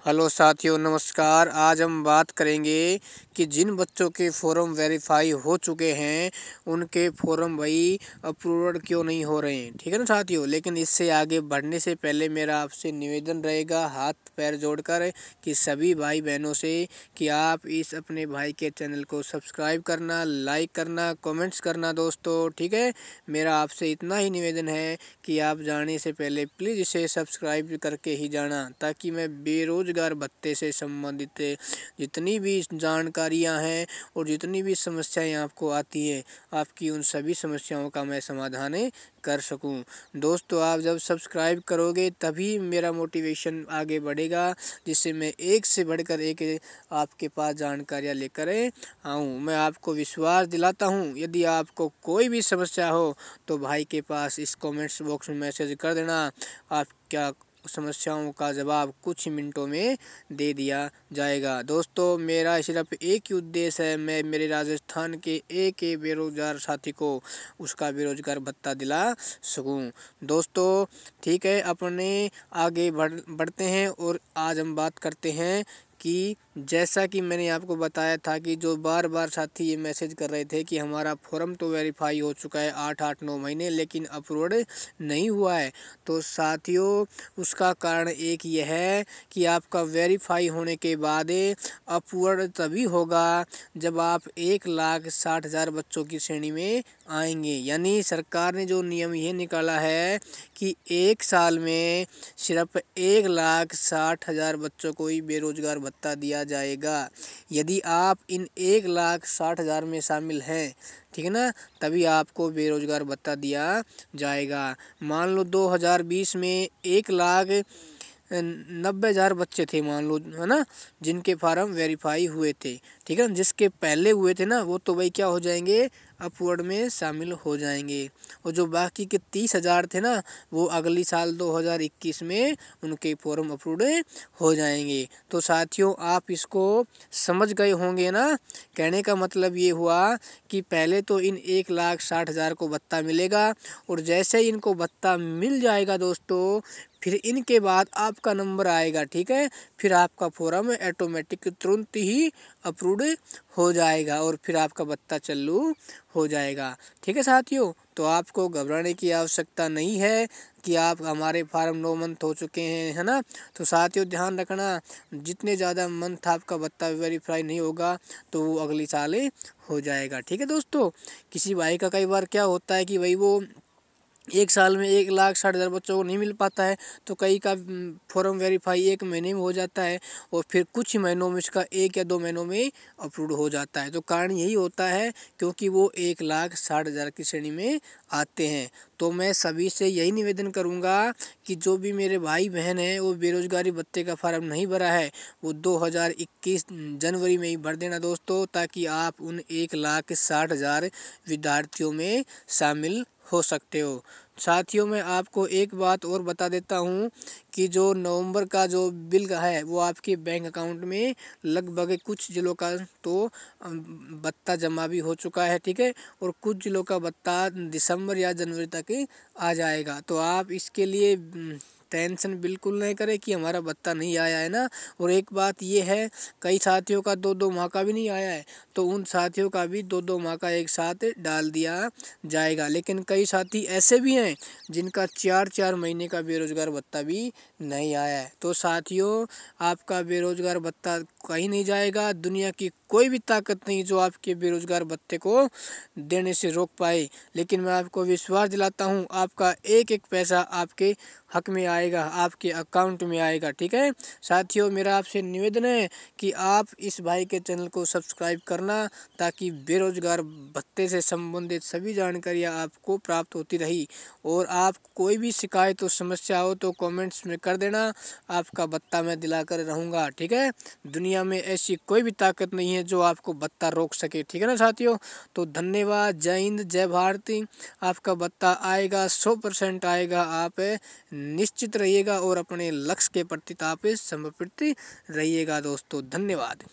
Hello साथियों, नमस्कार। आज हम बात करेंगे कि जिन बच्चों के फॉर्म वेरीफाई हो चुके हैं उनके फॉर्म भाई अप्रूव्ड क्यों नहीं हो रहे हैं। ठीक है ना साथियों। लेकिन इससे आगे बढ़ने से पहले मेरा आपसे निवेदन रहेगा हाथ पैर जोड़कर कि सभी भाई बहनों से कि आप इस अपने भाई के चैनल को सब्सक्राइब करना, लाइक करना, कमेंट्स करना दोस्तों। ठीक है, मेरा आपसे इतना ही निवेदन है कि आप जाने से पहले प्लीज़ इसे सब्सक्राइब करके ही जाना, ताकि मैं बेरोजगार भत्ते से संबंधित जितनी भी जानकारियां हैं और जितनी भी समस्याएं आपको आती है, आपकी उन सभी समस्याओं का मैं समाधान कर सकूं। दोस्तों, आप जब सब्सक्राइब करोगे तभी मेरा मोटिवेशन आगे बढ़ेगा, जिससे मैं एक से बढ़कर एक आपके पास जानकारियां लेकर आऊँ। मैं आपको विश्वास दिलाता हूँ, यदि आपको कोई भी समस्या हो तो भाई के पास इस कमेंट्स बॉक्स में मैसेज कर देना। आप क्या समस्याओं का जवाब कुछ ही मिनटों में दे दिया जाएगा। दोस्तों, मेरा सिर्फ एक ही उद्देश्य है, मैं मेरे राजस्थान के एक बेरोजगार साथी को उसका बेरोजगार भत्ता दिला सकूं। दोस्तों ठीक है, अपने आगे बढ़ते हैं और आज हम बात करते हैं कि जैसा कि मैंने आपको बताया था कि जो बार बार साथी ये मैसेज कर रहे थे कि हमारा फॉर्म तो वेरीफाई हो चुका है 8-9 महीने, लेकिन अप्रूव्ड नहीं हुआ है। तो साथियों, उसका कारण एक ये है कि आपका वेरीफाई होने के बाद अप्रूव्ड तभी होगा जब आप 1,60,000 बच्चों की श्रेणी में आएंगे। यानी सरकार ने जो नियम ये निकाला है कि एक साल में सिर्फ 1,60,000 बच्चों को ही बेरोजगार भत्ता दिया जाएगा। यदि आप इन 1,60,000 में शामिल हैं, ठीक है ना, तभी आपको बेरोजगार भत्ता दिया जाएगा। मान लो 2020 में 1,90,000 बच्चे थे, मान लो, है ना, जिनके फार्म वेरीफाई हुए थे। ठीक है, जिसके पहले हुए थे ना, वो तो भाई क्या हो जाएंगे, अपवर्ड में शामिल हो जाएंगे। और जो बाकी के 30,000 थे ना, वो अगली साल 2021 में उनके फॉर्म अप्रूव्ड हो जाएंगे। तो साथियों, आप इसको समझ गए होंगे ना। कहने का मतलब ये हुआ कि पहले तो इन 1,60,000 को भत्ता मिलेगा, और जैसे ही इनको भत्ता मिल जाएगा दोस्तों, फिर इनके बाद आपका नंबर आएगा। ठीक है, फिर आपका फॉर्म ऑटोमेटिक तुरंत ही अप्रूव्ड हो जाएगा और फिर आपका भत्ता चालू हो जाएगा। ठीक है साथियों, तो आपको घबराने की आवश्यकता नहीं है कि आप हमारे फार्म 9 मंथ हो चुके हैं, है ना। तो साथियों ध्यान रखना, जितने ज़्यादा मंथ आपका भत्ता वेरीफाई नहीं होगा तो वो अगली साल हो जाएगा। ठीक है दोस्तों, किसी भाई का कई बार क्या होता है कि भाई वो एक साल में 1,60,000 बच्चों को नहीं मिल पाता है, तो कई का फॉर्म वेरीफाई 1 महीने में हो जाता है और फिर कुछ ही महीनों में इसका 1 या 2 महीनों में अप्रूव हो जाता है। तो कारण यही होता है क्योंकि वो 1,60,000 की श्रेणी में आते हैं। तो मैं सभी से यही निवेदन करूंगा कि जो भी मेरे भाई बहन हैं वो बेरोजगारी भत्ते का फार्म नहीं भरा है, वो 2021 जनवरी में ही भर देना दोस्तों, ताकि आप उन 1,60,000 विद्यार्थियों में शामिल हो सकते हो। साथियों, मैं आपको एक बात और बता देता हूँ कि जो नवंबर का जो बिल है वो आपके बैंक अकाउंट में लगभग कुछ जिलों का तो भत्ता जमा भी हो चुका है। ठीक है, और कुछ जिलों का भत्ता दिसंबर या जनवरी तक आ जाएगा। तो आप इसके लिए टेंशन बिल्कुल नहीं करें कि हमारा भत्ता नहीं आया है ना। और एक बात ये है, कई साथियों का 2-2 माह का भी नहीं आया है, तो उन साथियों का भी 2-2 माह का एक साथ डाल दिया जाएगा। लेकिन कई साथी ऐसे भी हैं जिनका 4-4 महीने का बेरोजगार भत्ता भी नहीं आया है। तो साथियों, आपका बेरोजगार भत्ता कहीं नहीं जाएगा। दुनिया की कोई भी ताकत नहीं जो आपके बेरोजगार भत्ते को देने से रोक पाए। लेकिन मैं आपको विश्वास दिलाता हूँ, आपका एक एक पैसा आपके हक में आएगा, आपके अकाउंट में आएगा। ठीक है साथियों, मेरा आपसे निवेदन है कि आप इस भाई के चैनल को सब्सक्राइब करना, ताकि बेरोजगार भत्ते से संबंधित सभी जानकारियाँ आपको प्राप्त होती रही। और आप कोई भी शिकायत और समस्या हो तो कमेंट्स में कर देना, आपका भत्ता मैं दिलाकर रहूँगा। ठीक है, दुनिया में ऐसी कोई भी ताकत नहीं है जो आपको भत्ता रोक सके। ठीक है ना साथियों, तो धन्यवाद। जय हिंद, जय भारत। आपका भत्ता आएगा, 100% आएगा। आप निश्चित रहिएगा और अपने लक्ष्य के प्रति आप समर्पित रहिएगा दोस्तों। धन्यवाद।